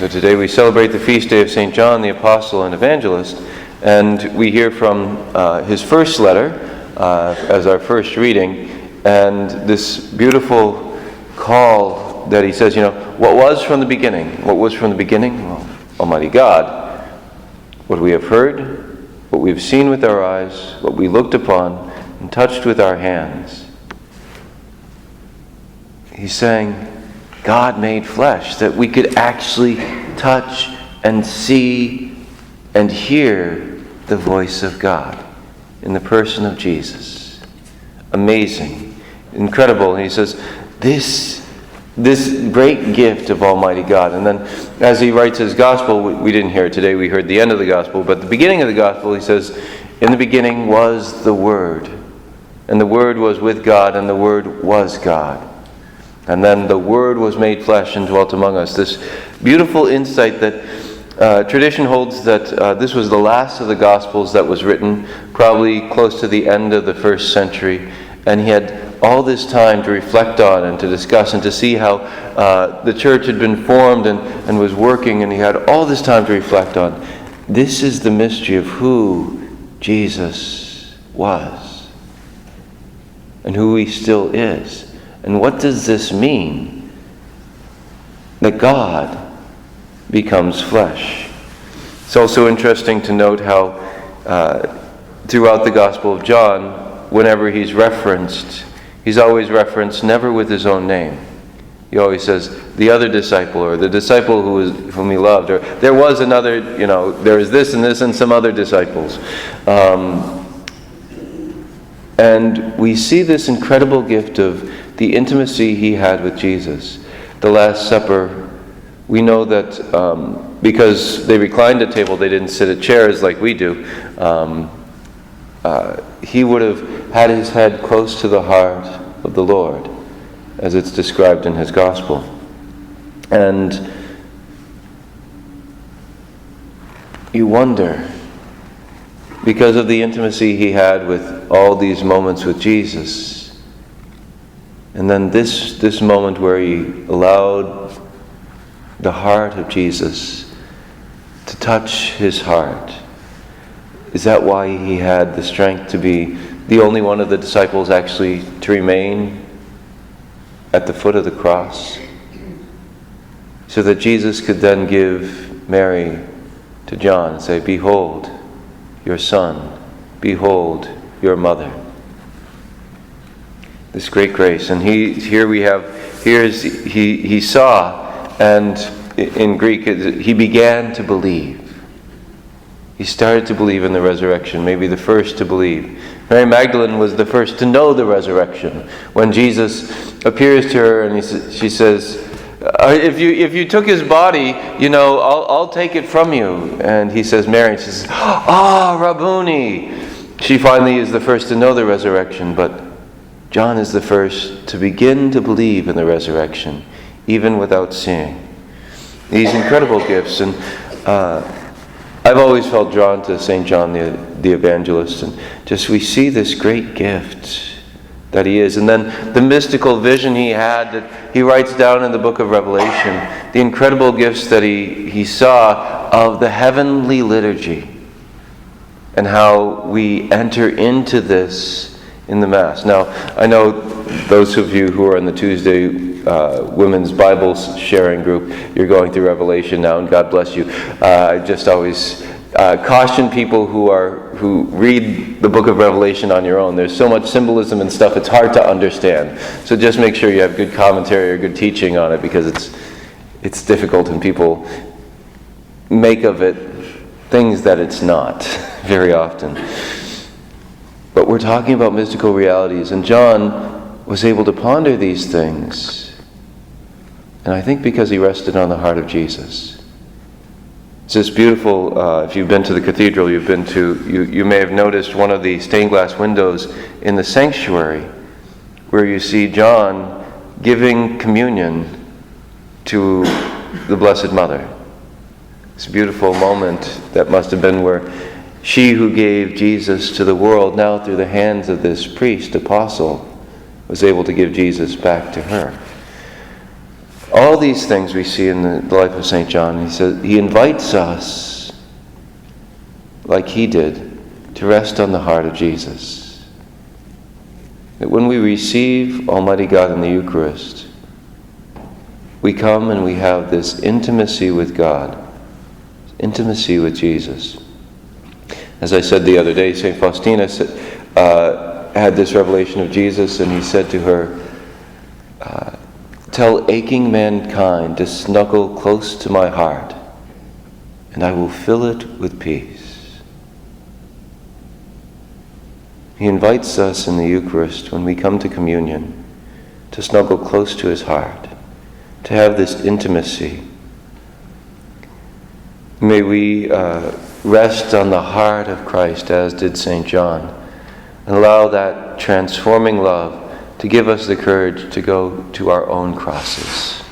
So today we celebrate the feast day of St. John the Apostle and Evangelist, and we hear from his first letter as our first reading, and this beautiful call that he says, what was from the beginning? What was from the beginning? Well, Almighty God. What we have heard, what we've seen with our eyes, what we looked upon and touched with our hands. He's saying, God made flesh, that we could actually touch and see and hear the voice of God in the person of Jesus. Amazing, incredible. And he says, this great gift of Almighty God. And then as he writes his gospel, we didn't hear it today, we heard the end of the gospel, but the beginning of the gospel, he says, in the beginning was the Word, and the Word was with God, and the Word was God. And then the Word was made flesh and dwelt among us. This beautiful insight that tradition holds that this was the last of the Gospels that was written, probably close to the end of the first century. And he had all this time to reflect on and to discuss and to see how the church had been formed and was working. And he had all this time to reflect on. This is the mystery of who Jesus was and who he still is. And what does this mean? That God becomes flesh. It's also interesting to note how throughout the Gospel of John, whenever he's referenced, he's always referenced never with his own name. He always says, the other disciple, or the disciple whom he loved, or there was another, there is this and some other disciples. And we see this incredible gift of the intimacy he had with Jesus. The Last Supper, we know that because they reclined at table, they didn't sit at chairs like we do. He would have had his head close to the heart of the Lord, as it's described in his gospel. And you wonder, because of the intimacy he had with all these moments with Jesus, and then this moment where he allowed the heart of Jesus to touch his heart, is that why he had the strength to be the only one of the disciples actually to remain at the foot of the cross? So that Jesus could then give Mary to John and say, behold your son, behold your mother. This great grace. And he saw, and in Greek, he began to believe. He started to believe in the resurrection, maybe the first to believe. Mary Magdalene was the first to know the resurrection. When Jesus appears to her and she says, if you took his body, I'll take it from you. And he says, Mary, and she says, Rabboni. She finally is the first to know the resurrection, but John is the first to begin to believe in the resurrection, even without seeing. These incredible gifts. And I've always felt drawn to St. John the Evangelist. And just we see this great gift that he is. And then the mystical vision he had that he writes down in the book of Revelation. The incredible gifts that he saw of the heavenly liturgy. And how we enter into this in the Mass. Now, I know those of you who are in the Tuesday Women's Bible sharing group, you're going through Revelation now, and God bless you. I just always caution people who read the book of Revelation on your own. There's so much symbolism and stuff, it's hard to understand. So just make sure you have good commentary or good teaching on it, because it's difficult and people make of it things that it's not very often. But we're talking about mystical realities, and John was able to ponder these things. And I think because he rested on the heart of Jesus. It's this beautiful, if you've been to the cathedral, you may have noticed one of the stained glass windows in the sanctuary where you see John giving communion to the Blessed Mother. It's a beautiful moment that must have been where she who gave Jesus to the world, now through the hands of this priest, apostle, was able to give Jesus back to her. All these things we see in the life of St. John. He says he invites us, like he did, to rest on the heart of Jesus. That when we receive Almighty God in the Eucharist, we come and we have this intimacy with God, intimacy with Jesus. As I said the other day, St. Faustina had this revelation of Jesus, and he said to her, "Tell aching mankind to snuggle close to my heart, and I will fill it with peace." He invites us in the Eucharist, when we come to communion, to snuggle close to his heart, to have this intimacy. May we rest on the heart of Christ, as did St. John, and allow that transforming love to give us the courage to go to our own crosses.